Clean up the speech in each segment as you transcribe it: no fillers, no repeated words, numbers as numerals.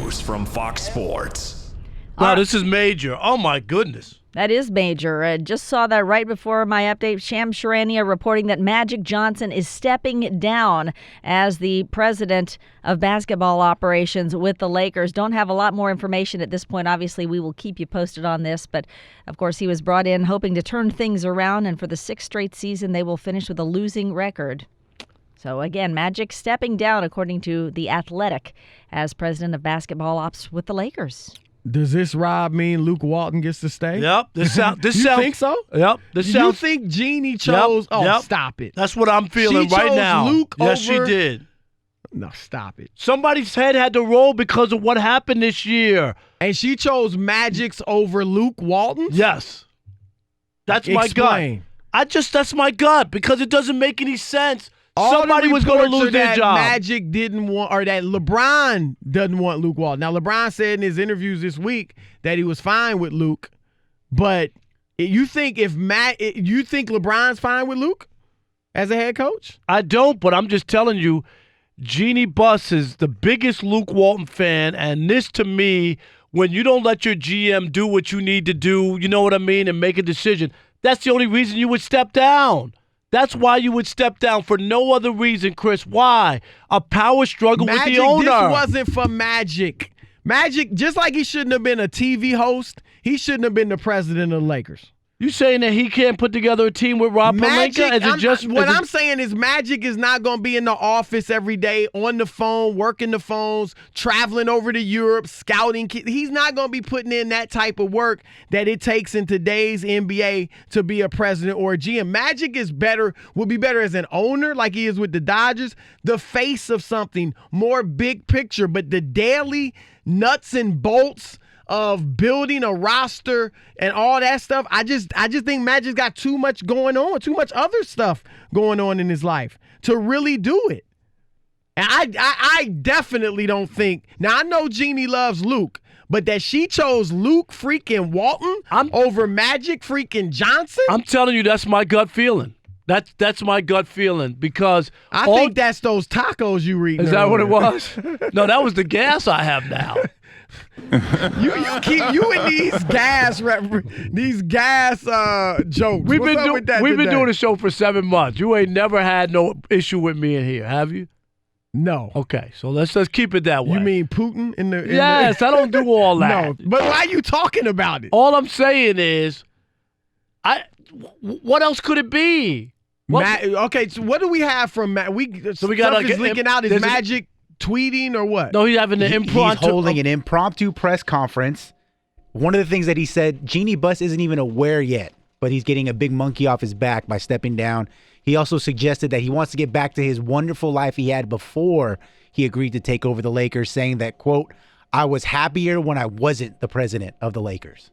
news from Fox Sports. Wow, this is major. Oh, my goodness. That is major. Just saw that right before my update. Shams Charania reporting that Magic Johnson is stepping down as the president of basketball operations with the Lakers. Don't have a lot more information at this point. Obviously, we will keep you posted on this. But, of course, he was brought in hoping to turn things around. And for the sixth straight season, they will finish with a losing record. So, again, Magic stepping down, according to The Athletic, as president of basketball ops with the Lakers. Does this, Rob, mean Luke Walton gets to stay? Yep. You think so? Yep. You think Jeannie chose? Stop it. That's what I'm feeling She right chose now. Luke yes, over- she did. No, stop it. Somebody's head had to roll because of what happened this year. And she chose Magic's over Luke Walton's? Yes. That's my Explain. gut. That's my gut because it doesn't make any sense. All Somebody the was going to reports lose are their that job. Magic didn't want, or that LeBron doesn't want Luke Walton. Now, LeBron said in his interviews this week that he was fine with Luke, but you think you think LeBron's fine with Luke as a head coach? I don't, but I'm just telling you, Jeannie Buss is the biggest Luke Walton fan, and this to me, when you don't let your GM do what you need to do, you know what I mean, and make a decision, that's the only reason you would step down. That's why you would step down, for no other reason, Chris. Why? A power struggle with the owner. This wasn't for Magic. Magic, just like he shouldn't have been a TV host, he shouldn't have been the president of the Lakers. You saying that he can't put together a team with Rob Pelinka? I'm saying is Magic is not going to be in the office every day, on the phone, working the phones, traveling over to Europe, scouting. He's not going to be putting in that type of work that it takes in today's NBA to be a president or a GM. Magic would be better as an owner, like he is with the Dodgers, the face of something more big picture. But the daily nuts and bolts of building a roster and all that stuff, I just think Magic's got too much going on, too much other stuff going on in his life to really do it. And I definitely don't think, now I know Jeannie loves Luke, but that she chose Luke freaking Walton over Magic freaking Johnson? I'm telling you, that's my gut feeling. That's my gut feeling because I think that's those tacos you eating. Is that what it was? No, that was the gas I have now. You keep you in these gas jokes. We've been doing the show for 7 months. You ain't never had no issue with me in here, have you? No. Okay, so let's keep it that way. You mean Putin in the? Yes, I don't do all that. No, but why are you talking about it? All I'm saying is, what else could it be? Okay, so what do we have from Matt? We got like leaking out. Is Magic tweeting or what? No, he's having an impromptu. He's holding an impromptu press conference. One of the things that he said, Jeannie Buss isn't even aware yet, but he's getting a big monkey off his back by stepping down. He also suggested that he wants to get back to his wonderful life he had before he agreed to take over the Lakers, saying that, quote, I was happier when I wasn't the president of the Lakers.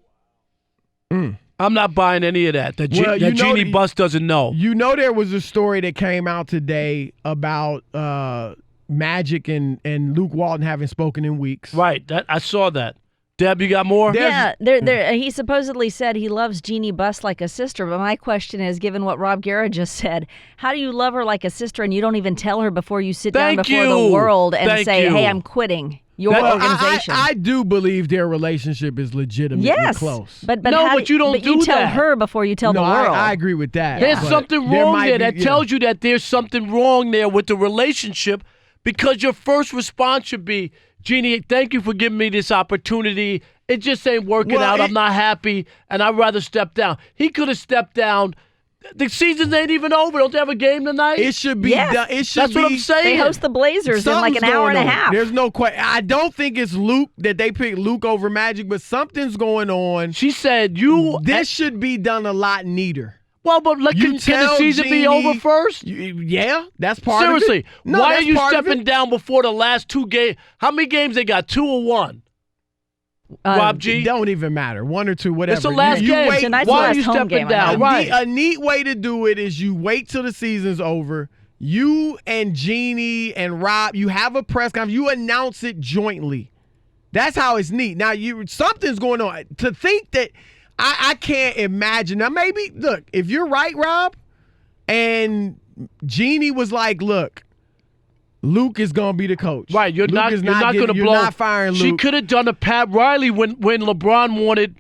I'm not buying any of that. That Jeannie Buss doesn't know. You know there was a story that came out today about Magic and Luke Walton having spoken in weeks. Right. I saw that. Deb, you got more? Yeah. He supposedly said he loves Jeannie Buss like a sister, but my question is, given what Rob Guerra just said, how do you love her like a sister and you don't even tell her before you sit down before the world and say, hey, I'm quitting your organization? I do believe their relationship is legitimately close. But you don't do you tell that. her before you tell the world. I agree with that. There's something wrong there that tells you that there's something wrong there with the relationship, because your first response should be, Jeannie, thank you for giving me this opportunity. It just ain't working out. I'm not happy, and I'd rather step down. He could have stepped down. The season ain't even over. Don't they have a game tonight? It should be done. That's what I'm saying. They host the Blazers in like an hour and a half. There's no question. I don't think it's Luke that they picked Luke over Magic, but something's going on. She said this should be done a lot neater. Well, but can the season be over first? Yeah, that's part Seriously, of it. No, why are you stepping down before the last 2 games? How many games they got? 2 or 1? Rob G? It don't even matter. 1 or 2, whatever. It's the last game. Why are you stepping down? A neat way to do it is you wait till the season's over. You and Jeannie and Rob, you have a press conference. You announce it jointly. That's how it's neat. Now, something's going on. To think that I can't imagine. Now, maybe, look, if you're right, Rob, and Jeannie was like, look, Luke is going to be the coach. Right, you're not going to blow. You're not firing Luke. She could have done a Pat Riley when LeBron wanted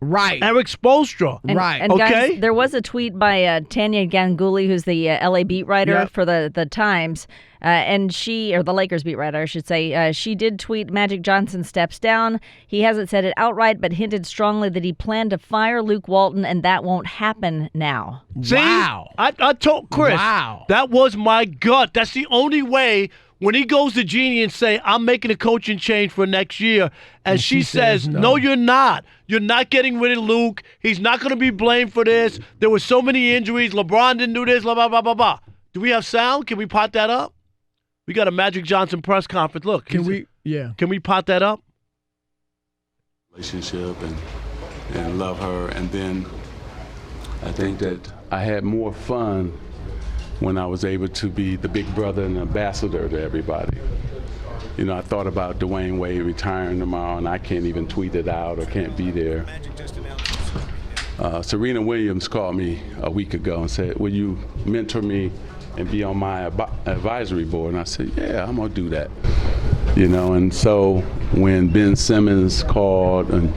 Eric Spoelstra. Right. And okay. guys, there was a tweet by Tanya Ganguly, who's the LA beat writer for the Times, and the Lakers beat writer, I should say. She did tweet, Magic Johnson steps down. He hasn't said it outright, but hinted strongly that he planned to fire Luke Walton, and that won't happen now. See? Wow. I told Chris, Wow. that was my gut. That's the only way. When he goes to Jeannie and say, I'm making a coaching change for next year, and she says, no, you're not. You're not getting rid of Luke. He's not going to be blamed for this. There were so many injuries. LeBron didn't do this, blah, blah, blah, blah, blah. Do we have sound? Can we pot that up? We got a Magic Johnson press conference. Look. Can we? Yeah. Can we pot that up? Relationship and love her. And then I think that I had more fun when I was able to be the big brother and ambassador to everybody. You know, I thought about Dwayne Wade retiring tomorrow, and I can't even tweet it out or can't be there. Serena Williams called me a week ago and said, will you mentor me and be on my advisory board? And I said, yeah, I'm gonna do that. You know, and so when Ben Simmons called and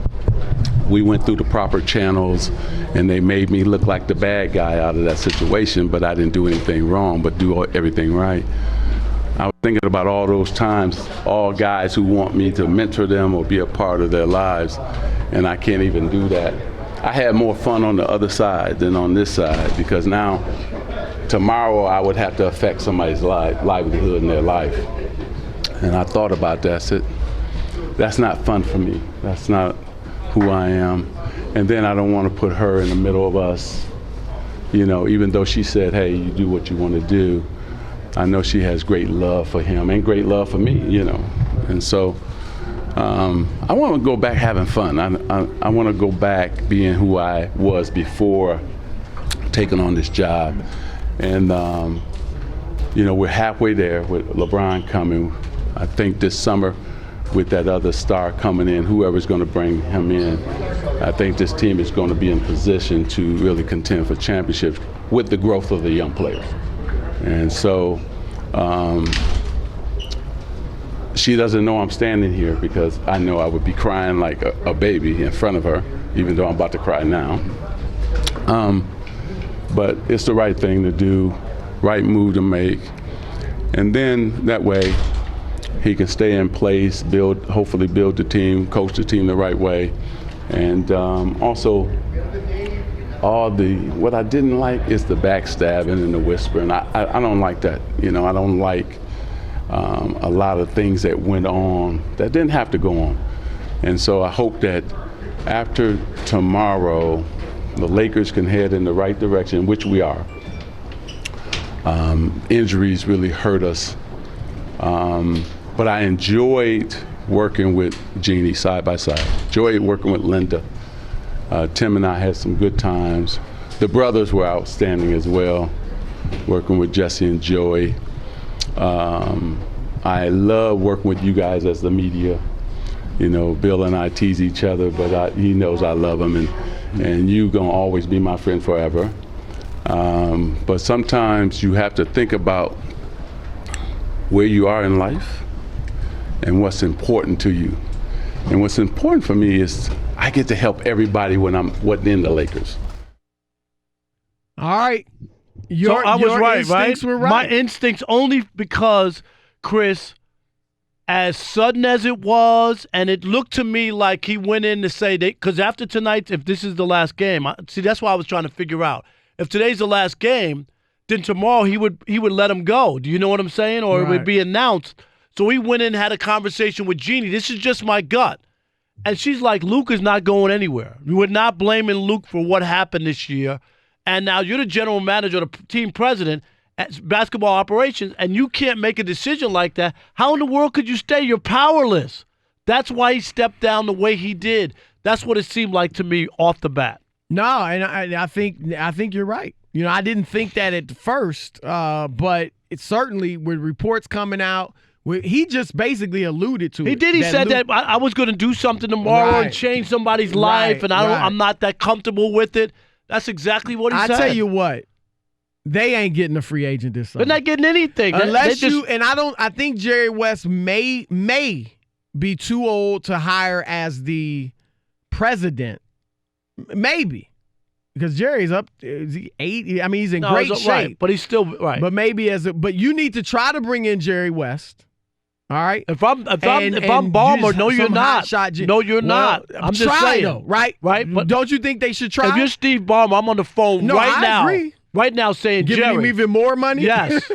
we went through the proper channels and they made me look like the bad guy out of that situation, but I didn't do anything wrong, but do everything right. I was thinking about all those times, all guys who want me to mentor them or be a part of their lives, and I can't even do that. I had more fun on the other side than on this side, because now, tomorrow I would have to affect somebody's livelihood in their life. And I thought about that. I said, that's not fun for me. That's not who I am. And then I don't want to put her in the middle of us. You know, even though she said, hey, you do what you want to do, I know she has great love for him and great love for me, you know. And so I want to go back having fun. I want to go back being who I was before taking on this job. And, you know, we're halfway there with LeBron coming. I think this summer, with that other star coming in, whoever's going to bring him in, I think this team is going to be in position to really contend for championships with the growth of the young players. And so she doesn't know I'm standing here, because I know I would be crying like a baby in front of her, even though I'm about to cry now. But it's the right thing to do, right move to make. And then that way, he can stay in place, hopefully build the team, coach the team the right way. And also, what I didn't like is the backstabbing and the whispering. I don't like that. You know, I don't like a lot of things that went on that didn't have to go on. And so I hope that after tomorrow, the Lakers can head in the right direction, which we are. Injuries really hurt us. But I enjoyed working with Jeannie side by side. Enjoyed working with Linda. Tim and I had some good times. The brothers were outstanding as well, working with Jesse and Joey. I love working with you guys as the media. You know, Bill and I tease each other, but he knows I love him, and you gonna always be my friend forever. But sometimes you have to think about where you are in life and what's important to you. And what's important for me is I get to help everybody when I'm in the Lakers. All right. So I was right, right? Were right? My instincts only because, Chris, as sudden as it was, and it looked to me like he went in to say, because after tonight, if this is the last game, see, that's why I was trying to figure out. If today's the last game, then tomorrow he would let him go. Do you know what I'm saying? Or It would be announced. So he went in and had a conversation with Jeannie. This is just my gut. And she's like, Luke is not going anywhere. We were not blaming Luke for what happened this year. And now you're the general manager, the team president at basketball operations, and you can't make a decision like that. How in the world could you stay? You're powerless. That's why he stepped down the way he did. That's what it seemed like to me off the bat. No, and I think you're right. You know, I didn't think that at first, but it certainly, with reports coming out, he just basically alluded to it. He did. He said that I was going to do something tomorrow and change somebody's life, and I'm not that comfortable with it. That's exactly what he said. I tell you what, They ain't getting a free agent this summer. They're not getting anything. I think Jerry West may be too old to hire as the president. Maybe. Because Jerry's up, is he 8? I mean, he's in great shape. Right, but he's still right. But maybe but you need to try to bring in Jerry West. All right. If I'm Ballmer, no, you're not. No, you're not. I'm just saying, though, right? Right. But don't you think they should try? If you're Steve Ballmer, I'm on the phone now. Agree. Right now, saying giving Jerry, him even more money. Yes,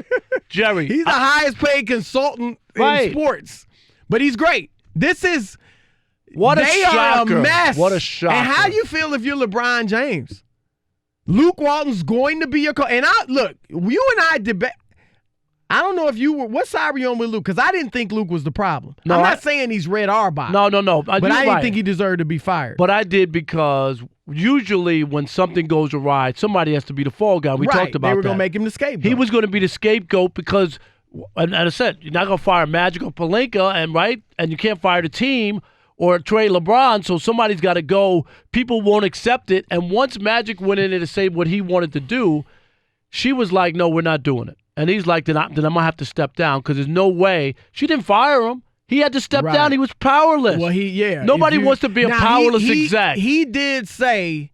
Jerry. He's the highest paid consultant in sports, but he's great. This is they are a mess. What a shocker! And how you feel if you're LeBron James? Luke Walton's going to be your coach. And you and I debate. I don't know if you were. What side were you on with Luke? Because I didn't think Luke was the problem. No, I'm not saying he's read our body. No. But I didn't think he deserved to be fired. But I did because usually when something goes awry, somebody has to be the fall guy. We talked about that. They were going to make him the scapegoat. He was going to be the scapegoat because, and I said, you're not going to fire Magic or Pelinka, and you can't fire the team or trade LeBron, so somebody's got to go. People won't accept it. And once Magic went in there to say what he wanted to do, she was like, no, we're not doing it. And he's like, then I'm going to have to step down because there's no way. She didn't fire him. He had to step down. He was powerless. Well, Nobody wants to be a powerless exec. He did say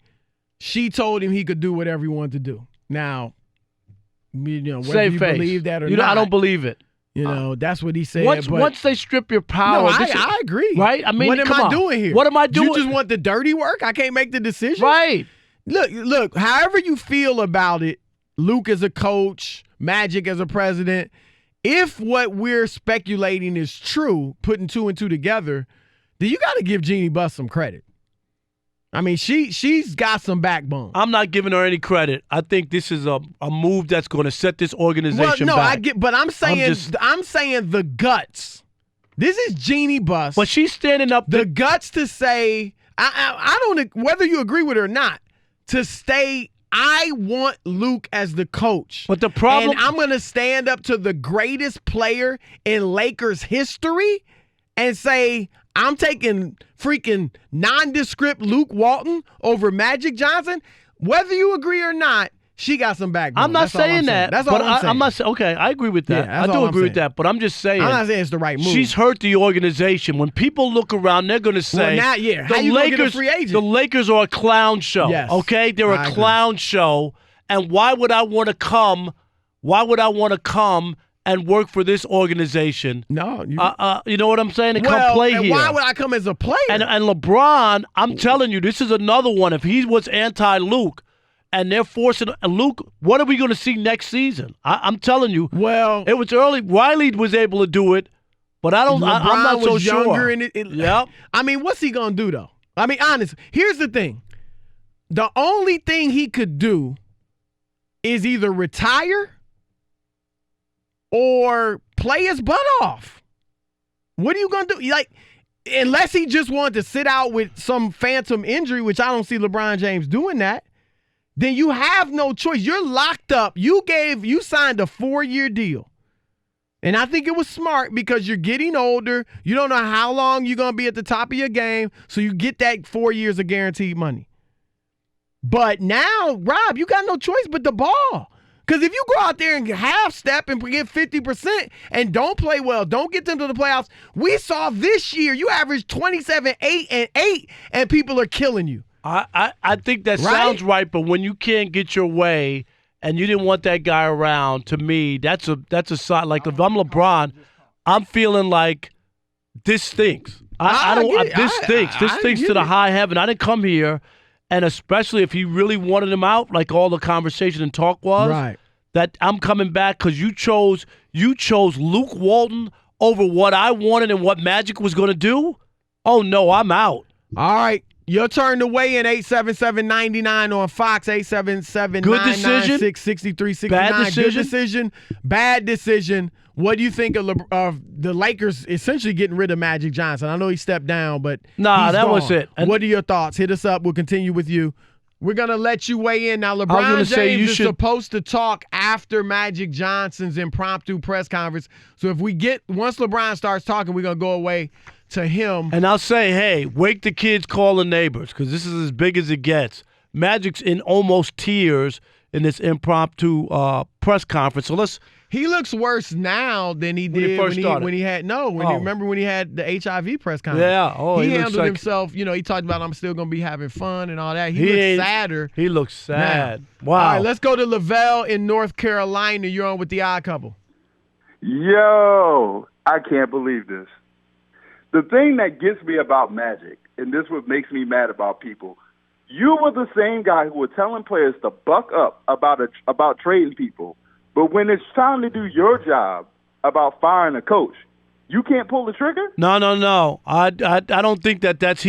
she told him he could do whatever he wanted to do. Now, whether you believe that or not. I don't believe it. That's what he said. Once they strip your power. No, I agree. Right? I mean, what am I doing here? What am I doing? You just want the dirty work? I can't make the decision? Right. Look, however you feel about it, Luke as a coach, Magic as a president, if what we're speculating is true, putting 2 and 2 together, then you got to give Jeannie Buss some credit. I mean, she's got some backbone. I'm not giving her any credit. I think this is a move that's going to set this organization back. I'm saying the guts. This is Jeannie Buss. But she's standing up. The guts to say, I don't, whether you agree with her or not, to stay. I want Luke as the coach. But the problem, and I'm going to stand up to the greatest player in Lakers history and say, I'm taking freaking nondescript Luke Walton over Magic Johnson. Whether you agree or not, she got some backbone. I'm not saying that. That's all I'm saying. I'm not. Okay, I agree with that. I do agree with that. But I'm just saying. I'm not saying it's the right move. She's hurt the organization. When people look around, they're going to say, how you gonna get a free agent? The Lakers are a clown show. Yes, okay, they're a clown show. And why would I want to come? Why would I want to come and work for this organization? No, you know what I'm saying? And come play here. Why would I come as a player? And LeBron, I'm telling you, this is another one. If he was anti-Luke, and they're forcing Luke, what are we going to see next season? I'm telling you. Well, it was early. Riley was able to do it, but I'm not so sure. Yeah. I mean, what's he going to do, though? I mean, honest. Here's the thing. The only thing he could do is either retire or play his butt off. What are you going to do? Unless he just wanted to sit out with some phantom injury, which I don't see LeBron James doing that. Then you have no choice. You're locked up. You signed a 4-year deal. And I think it was smart because you're getting older. You don't know how long you're going to be at the top of your game, so you get that 4 years of guaranteed money. But now, Rob, you got no choice but the ball. Because if you go out there and half-step and get 50% and don't play well, don't get them to the playoffs, we saw this year you averaged 27, 8, and 8, and people are killing you. I think that sounds right, but when you can't get your way and you didn't want that guy around, to me, that's a sign. Like if I'm LeBron, I'm feeling like this stinks. This stinks to the high heaven. I didn't come here, and especially if he really wanted him out, like all the conversation and talk was, that I'm coming back because you chose Luke Walton over what I wanted and what Magic was going to do. Oh no, I'm out. All right. Your turn to weigh in, 877-99 on Fox, 877-996-6369. Bad decision? Good decision, bad decision. What do you think of the Lakers essentially getting rid of Magic Johnson? I know he stepped down, but that was it. What are your thoughts? Hit us up. We'll continue with you. We're going to let you weigh in. Now, LeBron James is supposed to talk after Magic Johnson's impromptu press conference. So once LeBron starts talking, we're going to go away to him. And I'll say, hey, wake the kids, call the neighbors, because this is as big as it gets. Magic's in almost tears. in this impromptu press conference. So let's. He looks worse now than he When he did first started. when he had remember when he had the HIV press conference. Yeah. Oh, he he looks handled like- himself. He talked about I'm still gonna be having fun and all that. He looks sadder. He looks sad. Now. Wow. All right, let's go to Lavelle in North Carolina. You're on with the Odd Couple. Yo, I can't believe this. The thing that gets me about Magic, and this what makes me mad about people, you were the same guy who were telling players to buck up about trading people. But when it's time to do your job about firing a coach, you can't pull the trigger? No. I don't think that's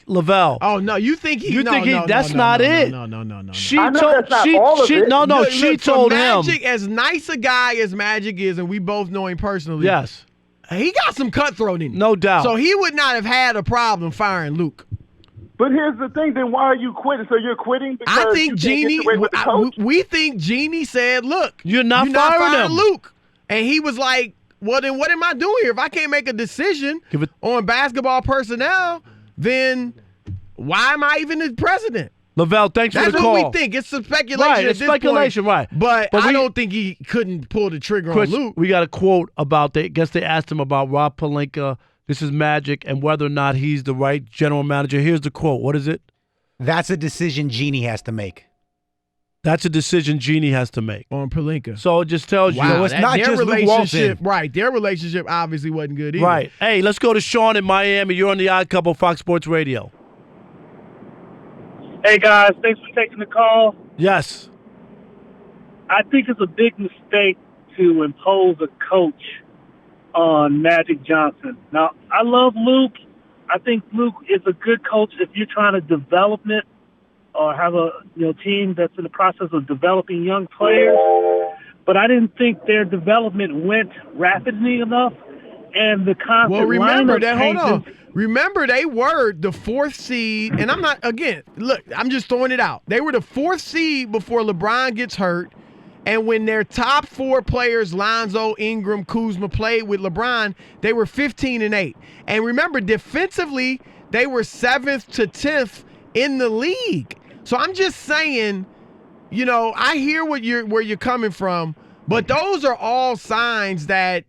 Lavelle. Oh no, you think he? You no, think he? no, that's no, not no, it. No. She I know told. that's not all of it. No. Look, She for told him. Magic, as nice a guy as Magic is, and we both know him personally. Yes. He got some cutthroat in him. No doubt. So he would not have had a problem firing Luke. But here's the thing, then why are you quitting? So you're quitting because I think you can't Jeannie. get away with the coach? We think Jeannie said, "Look, You're not firing him." Luke," and he was like, "Well, then what am I doing here? If I can't make a decision on basketball personnel, then why am I even the president?" Lavelle, thanks for That's the call. what we think. It's a speculation. Right, at it's this speculation, point. right. But I we- don't think he couldn't pull the trigger Chris, on Luke. we got a quote about I guess they asked him about Rob Pelinka. This is Magic and whether or not he's the right general manager. Here's the quote. What is it? That's a decision Jeannie has to make. That's a decision Jeannie has to make. On Pelinka. So it just tells you. So it's not their just Luke relationship, Walton. right? Their relationship obviously wasn't good either. Right. Hey, let's go to Sean in Miami. You're on the Odd Couple, Fox Sports Radio. Hey, guys, thanks for taking the call. Yes. I think it's a big mistake to impose a coach on Magic Johnson. Now, I love Luke. I think Luke is a good coach if you're trying to develop it or have a team that's in the process of developing young players. But I didn't think their development went rapidly enough, and the constant Well, remember lineup that. Hold on. changes- Remember, they were the 4th seed, and I'm not, again, look, I'm just throwing it out. They were the 4th seed before LeBron gets hurt, and when their top 4 players, Lonzo, Ingram, Kuzma, played with LeBron, they were 15-8. And remember, defensively, they were 7th to 10th in the league. So I'm just saying, I hear where you're coming from, but those are all signs that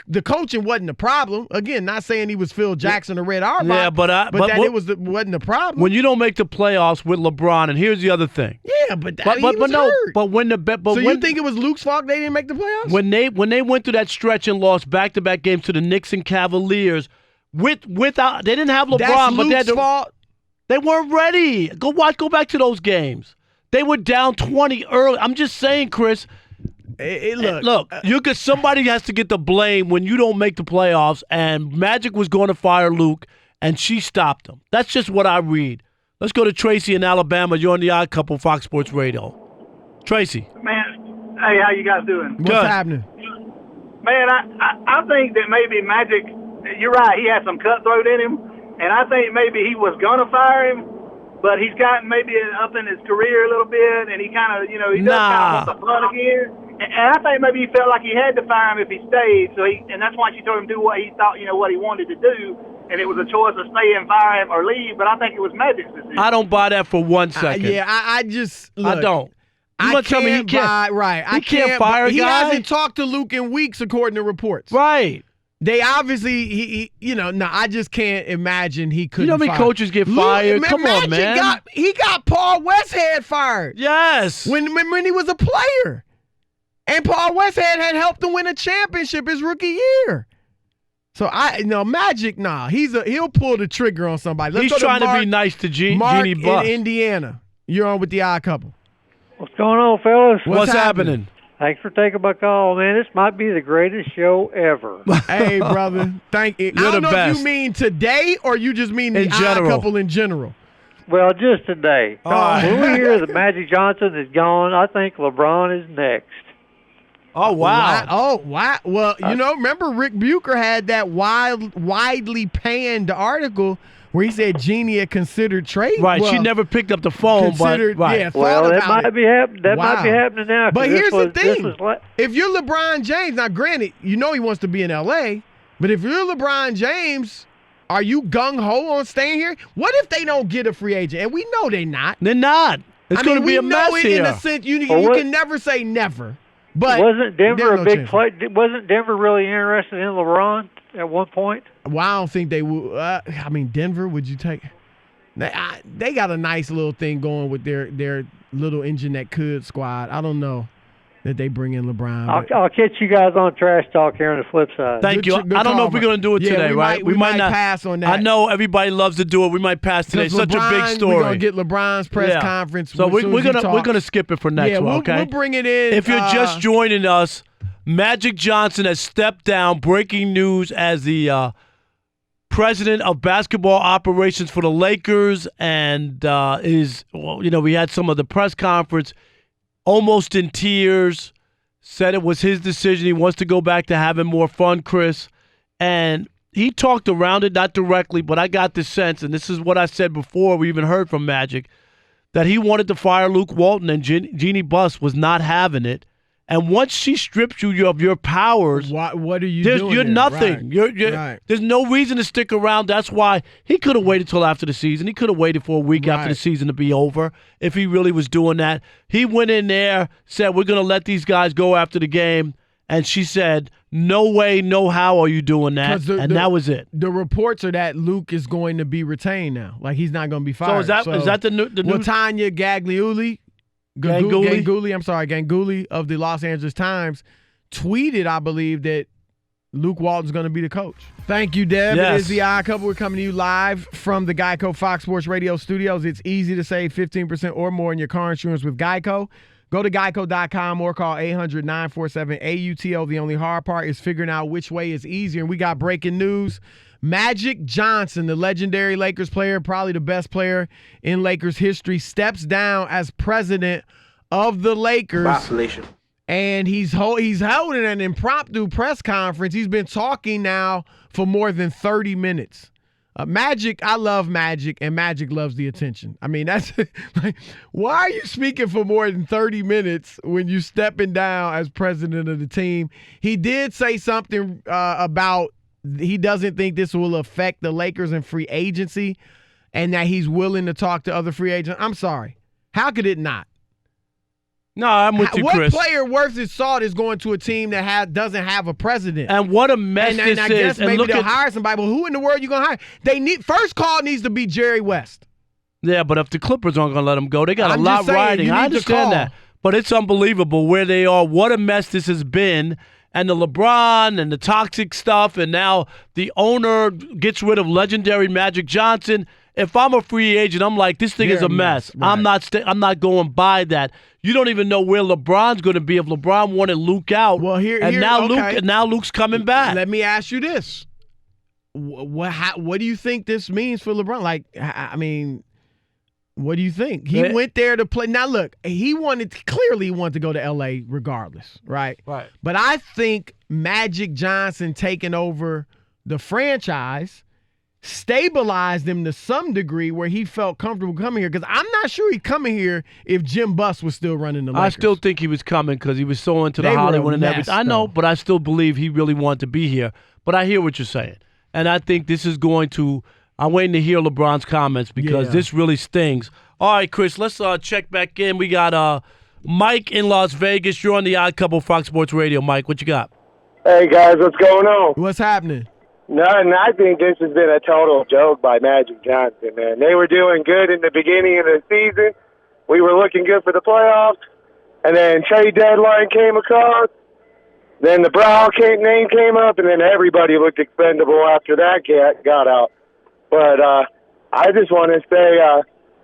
the coaching wasn't the problem. Again, not saying he was Phil Jackson or Red Auerbach, Yeah, but that it wasn't the problem. When you don't make the playoffs with LeBron, and here's the other thing. Yeah, but he was hurt. But when the So you think it was Luke's fault they didn't make the playoffs? when they went through that stretch and lost back-to-back games to the Knicks and Cavaliers without they didn't have LeBron, That's but Luke's fault. they weren't ready. Go back to those games. They were down 20 early. I'm just saying, Chris. Look, somebody has to get the blame when you don't make the playoffs, and Magic was going to fire Luke, and she stopped him. That's just what I read. Let's go to Tracy in Alabama. You're on the Odd Couple, Fox Sports Radio. Tracy. Man, hey, how you guys doing? What's happening? Man, I think that maybe Magic, you're right, he had some cutthroat in him, and I think maybe he was going to fire him, but he's gotten maybe up in his career a little bit, and he kind of, he does kind of want the fun again. And I think maybe he felt like he had to fire him if he stayed, and that's why she told him to do what he thought, what he wanted to do, and it was a choice to stay and fire him or leave, but I think it was Magic's decision. I don't buy that for 1 second. I just look, I don't. You I gonna tell me he can't can't? buy, right. He I can't fire a He guy? hasn't talked to Luke in weeks, according to reports. Right. They obviously, I just can't imagine he couldn't. You know how many fire. coaches get fired? Come on, Magic man. He got Paul Westhead fired. Yes. When he was a player. And Paul Westhead had helped him win a championship his rookie year. So Magic, he'll pull the trigger on somebody. Let's He's go trying to Mark, be nice to Mark Jeannie Buss. in Indiana. You're on with the Odd Couple. What's going on, fellas? What's happening? Thanks for taking my call, man. This might be the greatest show ever. Hey, brother. Thank you. You're I don't the know if best. you mean today or you just mean the In Odd general. Couple in general. Well, just today. All right. When we hear that Magic Johnson is gone, I think LeBron is next. Oh, wow. Wow. Well, remember Rick Bucher had that widely panned article where he said Jeannie had considered trading. Right. Well, She never picked up the phone, considered, but right. yeah, Well, thought that about might it. be happening. Might be happening now. 'cause But this here's was, the thing. This was If you're LeBron James, now granted, he wants to be in L.A., but if you're LeBron James, are you gung-ho on staying here? What if they don't get a free agent? And we know they're not. They're not. It's going to be a mess here. In a sense, you Well, can never say never. But wasn't Denver there's a no big chance. play? Wasn't Denver really interested in LeBron at one point? Well, I don't think they would. I mean, Denver, would you take? They got a nice little thing going with their little engine that could squad. I don't know that they bring in LeBron. I'll catch you guys on Trash Talk here on the flip side. Thank you. Good I don't know call, if we're going to do it yeah, today, right? We might not pass on that. I know everybody loves to do it. We might pass today. It's such a big story. We're going to get LeBron's press conference. So we're gonna skip it for next one, okay? We'll bring it in. If you're just joining us, Magic Johnson has stepped down. Breaking news as the president of basketball operations for the Lakers, and we had some of the press conference, almost in tears. Said it was his decision. He wants to go back to having more fun, Chris. And he talked around it, not directly, but I got the sense, and this is what I said before we even heard from Magic, that he wanted to fire Luke Walton, and Jeannie Buss was not having it. And once she strips you of your powers, what are you doing? You're nothing. Right. You're There's no reason to stick around. That's why he could have waited till after the season. He could have waited for a week after the season to be over if he really was doing that. He went in there, said, we're going to let these guys go after the game. And she said, no way, no how are you doing that? That was it. The reports are that Luke is going to be retained now. Like, he's not going to be fired. So is that the new? Tanya Ganguly of the Los Angeles Times tweeted, I believe, that Luke Walton's going to be the coach. Thank you, Deb. Yes. It is the Odd Couple. We're coming to you live from the Geico Fox Sports Radio studios. It's easy to save 15% or more in your car insurance with Geico. Go to geico.com or call 800-947-AUTO. The only hard part is figuring out which way is easier. And we got breaking news. Magic Johnson, the legendary Lakers player, probably the best player in Lakers history, steps down as president of the Lakers. Vacillation. And he's holding an impromptu press conference. He's been talking now for more than 30 minutes. Magic, I love Magic, and Magic loves the attention. I mean, that's like, why are you speaking for more than 30 minutes when you stepping down as president of the team? He did say something about he doesn't think this will affect the Lakers in free agency and that he's willing to talk to other free agents. I'm sorry. How could it not? No, I'm with you, Chris. What player worth his salt is going to a team that doesn't have a president? And what a mess this is. And I guess maybe they'll hire somebody, but who in the world are you going to hire? First call needs to be Jerry West. Yeah, but if the Clippers aren't going to let him go, they got a lot riding. I understand that. But it's unbelievable where they are. What a mess this has been. And the LeBron and the toxic stuff, and now the owner gets rid of legendary Magic Johnson. If I'm a free agent, I'm like, this thing is a mess. Right. I'm not going by that. You don't even know where LeBron's going to be if LeBron wanted Luke out. Well, now Luke's coming back. Let me ask you this: what do you think this means for LeBron? Like, I mean, what do you think? He went there to play. Now, look, he clearly wanted to go to L.A. regardless, right? Right. But I think Magic Johnson taking over the franchise stabilized him to some degree where he felt comfortable coming here, because I'm not sure he'd coming here if Jim Buss was still running the Lakers. I still think he was coming because he was so into the Hollywood and everything. I know, but I still believe he really wanted to be here. But I hear what you're saying. And I think this is going to – I'm waiting to hear LeBron's comments because this really stings. All right, Chris, let's check back in. We got Mike in Las Vegas. You're on the Odd Couple Fox Sports Radio. Mike, what you got? Hey, guys, what's going on? What's happening? Nothing. I think this has been a total joke by Magic Johnson, man. They were doing good in the beginning of the season. We were looking good for the playoffs. And then trade deadline came across. Then the Brown name came up, and then everybody looked expendable after that got out. But I just want to say,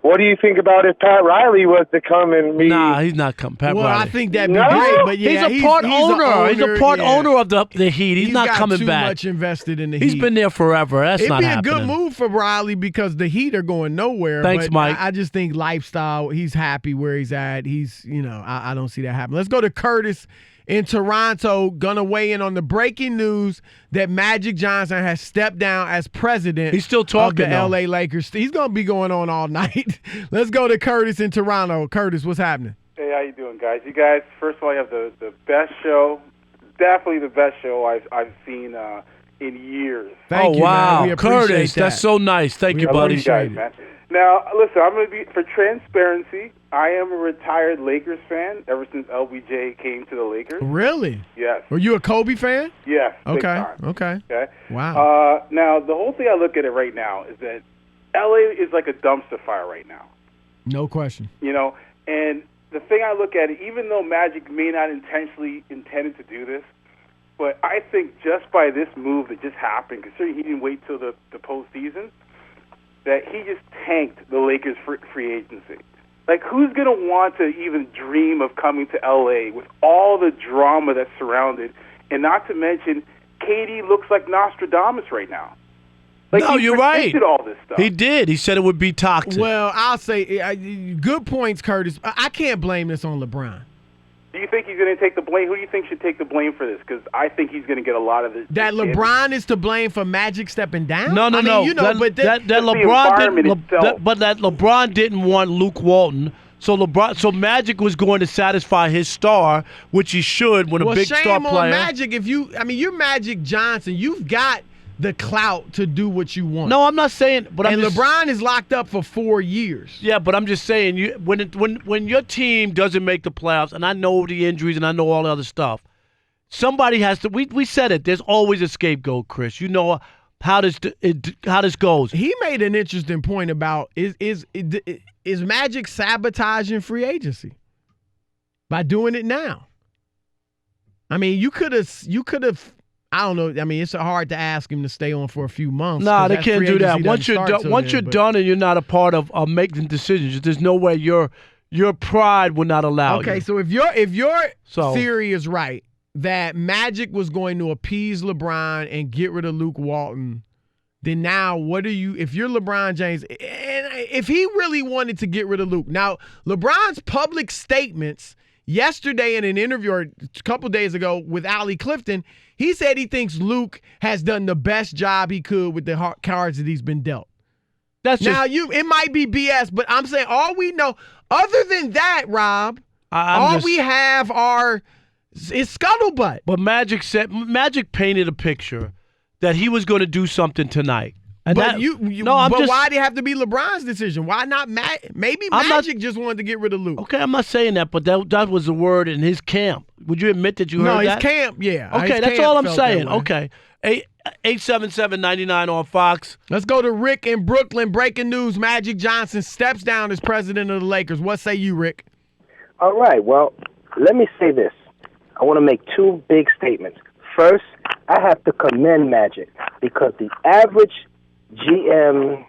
what do you think about if Pat Riley was to come and meet? Nah, he's not coming. Pat Riley. I think that'd be great, but he's a part owner. He's a part owner of the Heat. He's not coming back. He's got too much invested in the Heat. He's been there forever. That's not happening. It'd be a good move for Riley because the Heat are going nowhere. Thanks, Mike. I just think lifestyle, he's happy where he's at. I don't see that happening. Let's go to Curtis in Toronto, gonna weigh in on the breaking news that Magic Johnson has stepped down as president. He's still talking of the L.A. Lakers. He's gonna be going on all night. Let's go to Curtis in Toronto. Curtis, what's happening? Hey, how you doing, guys? You guys, first of all, you have the best show, definitely the best show I've seen in years. Thank you, wow, man. We appreciate Curtis, that. that's so nice. Thank you, I love buddy. you guys, man. Now, listen, I'm going to be, for transparency, I am a retired Lakers fan ever since LBJ came to the Lakers. Really? Yes. Were you a Kobe fan? Yes. big Okay. time. Okay. Okay. Wow. Now, the whole thing I look at it right now is that LA is like a dumpster fire right now. No question. You know, and the thing I look at, even though Magic may not intentionally intended to do this, but I think just by this move that just happened, considering he didn't wait till the postseason, that he just tanked the Lakers' free agency. Like, who's going to want to even dream of coming to L.A. with all the drama that's surrounded, and not to mention, KD looks like Nostradamus right now. Like, No, he you're right. predicted all this stuff. He did. He said it would be toxic. Well, I'll say good points, Curtis. I can't blame this on LeBron. Do you think he's going to take the blame? Who do you think should take the blame for this? Because I think he's going to get a lot of this. That LeBron is to blame for Magic stepping down? No. I mean, you know, that LeBron didn't want Luke Walton. So Magic was going to satisfy his star, which he should when a big star shame player. on Magic. You're Magic Johnson. You've got the clout to do what you want. No, I'm not saying. But LeBron is locked up for 4 years. Yeah, but I'm just saying, when your team doesn't make the playoffs, and I know the injuries and I know all the other stuff, somebody has to. We said it. There's always a scapegoat, Chris. You know how this goes. He made an interesting point about is Magic sabotaging free agency by doing it now? I mean, you could have. I don't know. I mean, it's hard to ask him to stay on for a few months. Nah, they can't do that. Once you're done, done and you're not a part of making decisions, there's no way your pride will not allow you. Okay, so if your theory is right that Magic was going to appease LeBron and get rid of Luke Walton, then now what do you? If you're LeBron James, and if he really wanted to get rid of Luke, now LeBron's public statements yesterday in an interview or a couple days ago with Allie Clifton, he said he thinks Luke has done the best job he could with the cards that he's been dealt. It might be BS, but I'm saying all we know, other than that, Rob, we have is scuttlebutt. But Magic painted a picture that he was going to do something tonight. And why did it have to be LeBron's decision? Why not maybe Magic just wanted to get rid of Luke? Okay, I'm not saying that, but that was the word in his camp. Would you admit that you heard that? No, his camp, yeah. Okay, that's all I'm saying. Okay. 877-99 on Fox. Let's go to Rick in Brooklyn. Breaking news, Magic Johnson steps down as president of the Lakers. What say you, Rick? All right, well, let me say this. I want to make two big statements. First, I have to commend Magic because the average GM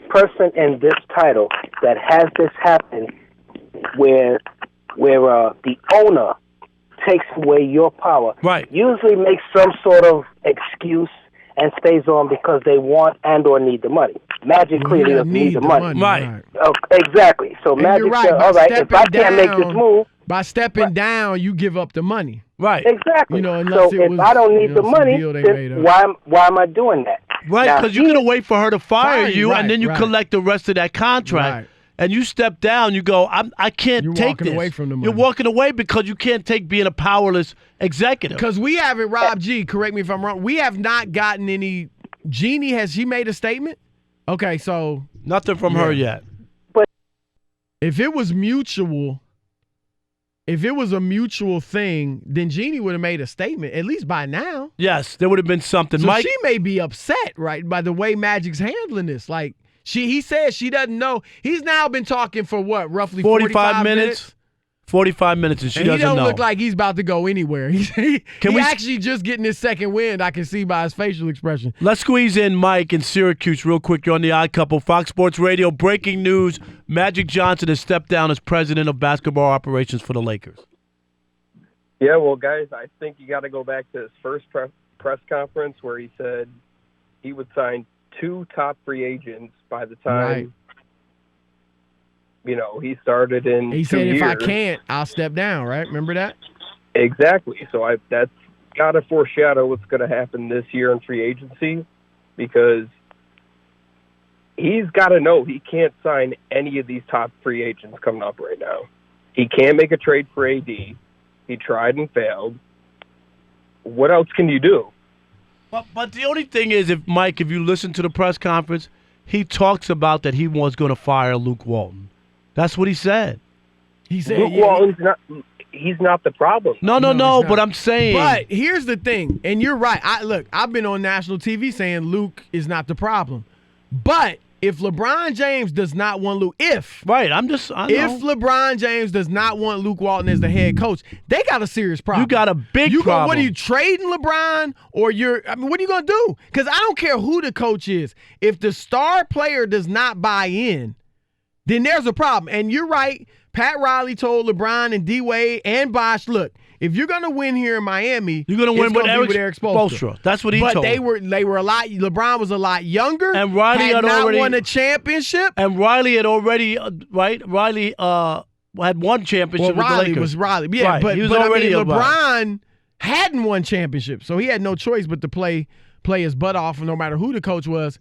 person in this title that has this happen where the owner takes away your power, right, usually makes some sort of excuse and stays on because they want and or need the money. Magic clearly doesn't need the money. Right. Exactly. So and Magic right, said, all right, if I can't make this move. By stepping down, you give up the money. Right. Exactly. So if I don't need the money, then why am I doing that? Right, because you're going to wait for her to fire you, right, and then you collect the rest of that contract. Right. And you step down, you go, I can't You're take walking this. away from the money. You're walking away because you can't take being a powerless executive. Because we haven't, Rob G, correct me if I'm wrong, we have not gotten any. Jeannie, has she made a statement? Okay, so. Nothing from her yet. But if it was mutual, if it was a mutual thing, then Jeannie would have made a statement, at least by now. Yes, there would have been something. So Mike, she may be upset, right, by the way Magic's handling this. Like, he says she doesn't know. He's now been talking for what, roughly 45 minutes? 45 minutes, and she doesn't know. He don't look like he's about to go anywhere. He actually just getting his second wind, I can see by his facial expression. Let's squeeze in Mike in Syracuse real quick. You're on the Odd Couple, Fox Sports Radio. Breaking news, Magic Johnson has stepped down as president of basketball operations for the Lakers. Yeah, well, guys, I think you got to go back to his first press conference where he said he would sign 2 top free agents by the time, he started in 2 years. He said, if I can't, I'll step down, right? Remember that? Exactly. So that's got to foreshadow what's going to happen this year in free agency because he's got to know he can't sign any of these top free agents coming up right now. He can't make a trade for AD. He tried and failed. What else can you do? But the only thing is, if you listen to the press conference, he talks about that he was going to fire Luke Walton. That's what he said. He said Luke Walton's he's not the problem. No, but I'm saying. But here's the thing, and you're right. I've been on national TV saying Luke is not the problem. But if LeBron James does not want Luke, if LeBron James does not want Luke Walton as the head coach, they got a serious problem. You got a big problem. What are you trading LeBron, or what are you gonna do? Because I don't care who the coach is. If the star player does not buy in, then there's a problem. And you're right. Pat Riley told LeBron and D-Wade and Bosh, look, if you're gonna win here in Miami, you're gonna win with Eric Spoelstra. Spoelstra. That's what he told. But they were a lot. LeBron was a lot younger, and Riley had not already won a championship. And Riley had already Riley had won championship with the Lakers. Yeah, right. but he was already LeBron hadn't won championship, so he had no choice but to play his butt off, no matter who the coach was.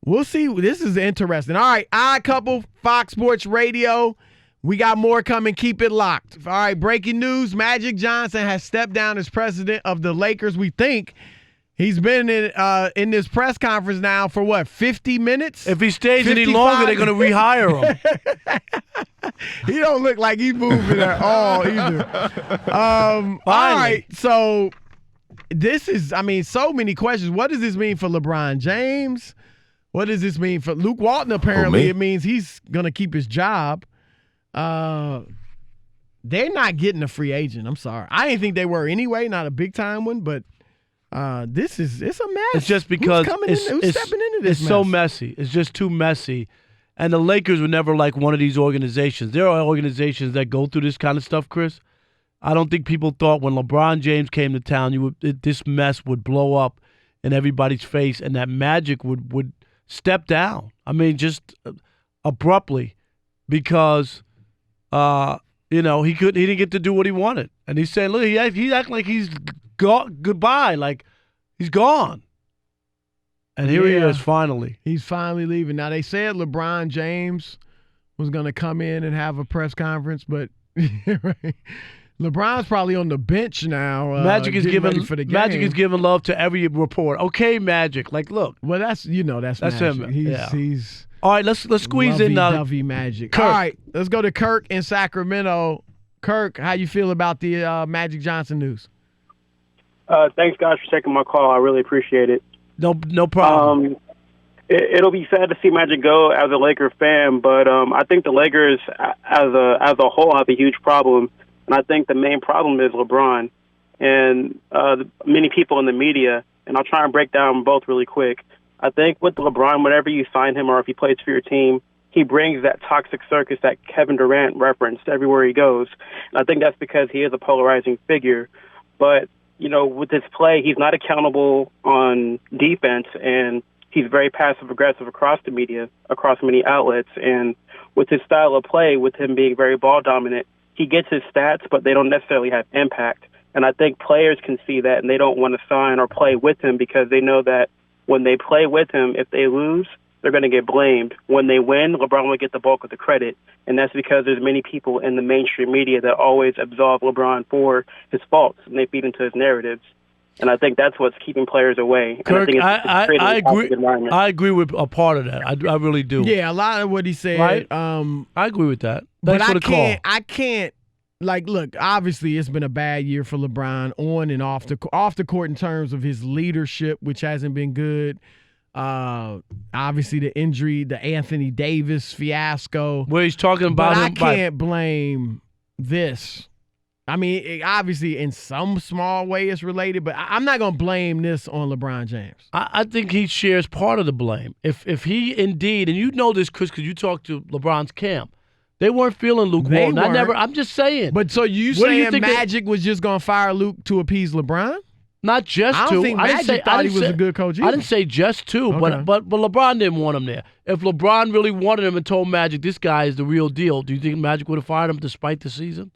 We'll see. This is interesting. All right, Odd Couple, Fox Sports Radio. We got more coming. Keep it locked. All right, breaking news. Magic Johnson has stepped down as president of the Lakers. We think he's been in this press conference now for, 50 minutes? If he stays any longer, they're going to rehire him. He don't look like he's moving at all either. All right, so this is, so many questions. What does this mean for LeBron James? What does this mean for Luke Walton? Apparently, it means he's going to keep his job. They're not getting a free agent. I'm sorry. I didn't think they were anyway, not a big time one, but it's a mess. It's just because who's stepping into this it's mess? so messy. It's just too messy. And the Lakers were never like one of these organizations. There are organizations that go through this kind of stuff, Chris. I don't think people thought when LeBron James came to town, this mess would blow up in everybody's face and that Magic would step down. Just abruptly because he didn't get to do what he wanted. And he's saying, look, he's acting like he's goodbye, like he's gone. And here he is finally. He's finally leaving. Now, they said LeBron James was going to come in and have a press conference, but LeBron's probably on the bench now. Magic is giving love to every report. Okay, Magic. Like, look. Well, that's Magic. him. He's all right, let's squeeze in Lovey Magic. Kirk. All right, let's go to Kirk in Sacramento. Kirk, how you feel about the Magic Johnson news? Thanks, guys, for taking my call. I really appreciate it. No problem. It'll be sad to see Magic go as a Laker fan, but I think the Lakers as a whole have a huge problem, and I think the main problem is LeBron and many people in the media. And I'll try and break down both really quick. I think with LeBron, whenever you sign him or if he plays for your team, he brings that toxic circus that Kevin Durant referenced everywhere he goes. And I think that's because he is a polarizing figure. But, with his play, he's not accountable on defense, and he's very passive-aggressive across the media, across many outlets. And with his style of play, with him being very ball-dominant, he gets his stats, but they don't necessarily have impact. And I think players can see that, and they don't want to sign or play with him because they know that when they play with him, if they lose, they're going to get blamed. When they win, LeBron will get the bulk of the credit. And that's because there's many people in the mainstream media that always absolve LeBron for his faults, and they feed into his narratives. And I think that's what's keeping players away. Kirk, and I think I agree. I agree with a part of that. I really do. Yeah, a lot of what he said. Right? I agree with that. But Thanks for the call. I can't. Look, obviously it's been a bad year for LeBron on and off the court in terms of his leadership, which hasn't been good. Obviously the injury, the Anthony Davis fiasco. Where he's talking about I can't blame this. Obviously in some small way it's related, but I'm not going to blame this on LeBron James. I think he shares part of the blame. If he indeed, and you know this, Chris, because you talked to LeBron's camp, they weren't feeling Luke Walton. I'm just saying. But so you saying Magic was just going to fire Luke to appease LeBron? Not just to. I don't think Magic thought he was a good coach either. I didn't say just to, Okay. but LeBron didn't want him there. If LeBron really wanted him and told Magic this guy is the real deal, do you think Magic would have fired him despite the season?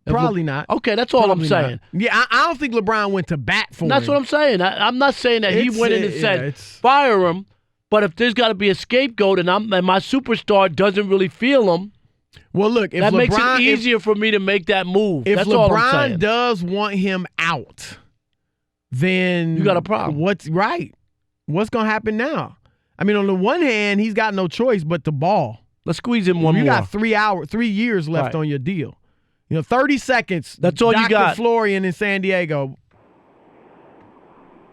Probably not. Okay, that's all I'm saying. Yeah, I don't think LeBron went to bat for him. That's what I'm saying. I'm not saying that he went in and said fire him, but if there's got to be a scapegoat and my superstar doesn't really feel him, well, look, if that LeBron, makes it easier for me to make that move. If That's all I'm LeBron saying. does want him out, then you got a problem. What's going to happen now? I mean, on the one hand, he's got no choice but to ball. Let's squeeze in one more. You got 3 years left on your deal. 30 seconds. That's all you got. Dr. Florian in San Diego.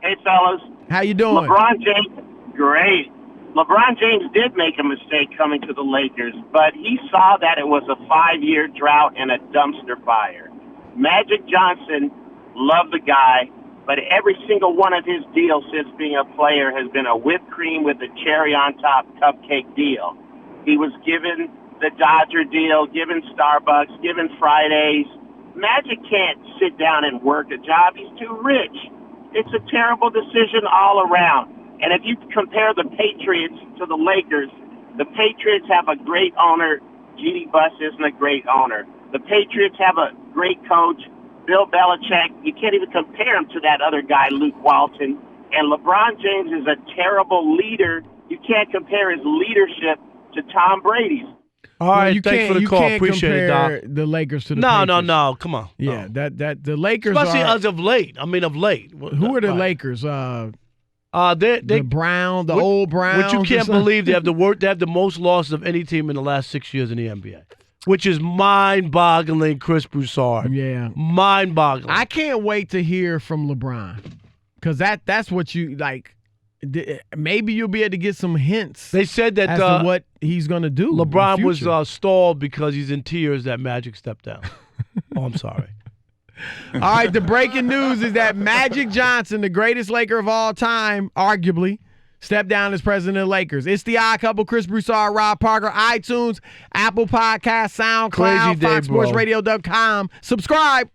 Hey, fellas. How you doing? LeBron James, great. LeBron James did make a mistake coming to the Lakers, but he saw that it was a 5-year drought and a dumpster fire. Magic Johnson, loved the guy, but every single one of his deals since being a player has been a whipped cream with a cherry on top cupcake deal. He was given the Dodger deal, given Starbucks, given Fridays. Magic can't sit down and work a job. He's too rich. It's a terrible decision all around. And if you compare the Patriots to the Lakers, the Patriots have a great owner. Jeannie Buss isn't a great owner. The Patriots have a great coach, Bill Belichick. You can't even compare him to that other guy, Luke Walton. And LeBron James is a terrible leader. You can't compare his leadership to Tom Brady's. All right, thanks for the call. Appreciate it, Doc. The Lakers to the Patriots. No. Come on. Yeah, that the Lakers especially are, as of late. I mean, of late. Who are the Lakers? The Brown, the old Browns. Which you can't believe they have the most losses of any team in the last 6 years in the NBA. Which is mind-boggling, Chris Broussard. Yeah. Mind-boggling. I can't wait to hear from LeBron. Because that's what you, like, maybe you'll be able to get some hints. They said that as to what he's going to do. LeBron was stalled because he's in tears that Magic stepped down. Oh, I'm sorry. All right, the breaking news is that Magic Johnson, the greatest Laker of all time, arguably, stepped down as president of the Lakers. It's the Odd Couple, Chris Broussard, Rob Parker, iTunes, Apple Podcasts, SoundCloud, Crazy day, FoxSportsRadio.com. Subscribe.